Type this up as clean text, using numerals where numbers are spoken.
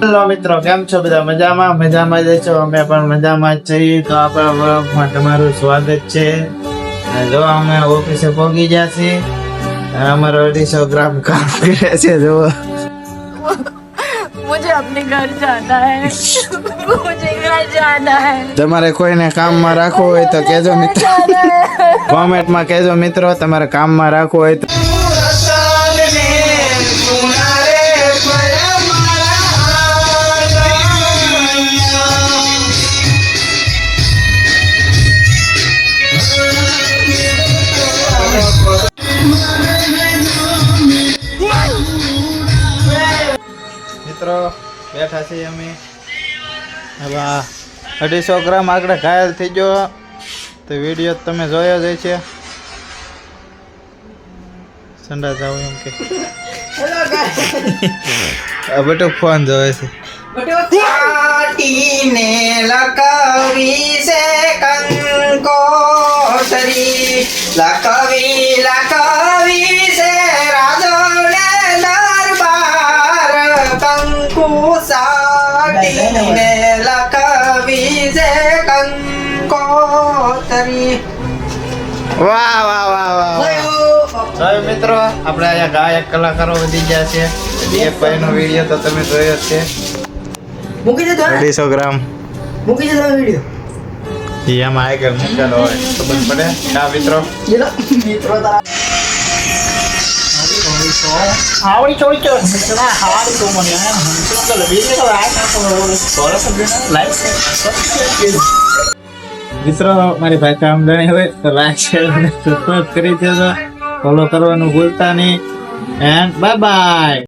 Hello મિત્રો, કેમ છો બધા? મજામાં જ છો? અમે પણ મજામાં જ છીએ. તો આપણા બ્લોગમાં તમારું સ્વાગત છે. જો અમે ઓફિસે પહોંચી ગયા છીએ. અમારો 250 ગ્રામ કામ કરે છે. જો मुझे अपने घर जाना है मुझे घर जाना है તમારે કોઈને કામમાં રાખવું હોય તો કહેજો મિત્રો, કોમેન્ટમાં કહેજો મિત્રો તમારે કામમાં રાખવું હોય તો. મિત્રો બેઠા છીએ અમે. હવે 250 ગ્રામ આગળ ઘાયલ થઈ ગયો તો વિડીયો તમે જોયો જ છે. સંડા જાવ એમ કે બટુક ફોન જોવે છે. કાટીને લકવી છે કંકોતરી, લકવી છે રાજોને દરબાર, કંકુ સાટીને લકવી છે કંકોતરી. વાહ વાહ વાહ વાહ. હવે મિત્રો આપણે અહીંયા ગાયક કલાકારો વધી ગયા છે. એક ભાઈનો વિડીયો તો તમે જોયો જ છે. મૂકી દે 250 ગ્રામ વિડીયો. એમાં આગળ મૂકેલો હોય ખબર પડે. હા મિત્રો, મિત્રો તારા आवड़ी चोरी चो इतना हार्ड तो मन है हम तो वीडियो का लाइक तो थोड़ा सा लाइक મિત્રો મારી ભાઈ કામ ગણી હોય તો લાઈક શેર અને સબસ્ક્રાઇબ કરી દેજો. ફોલો કરવાનું ભૂલતા નહીં. And bye bye.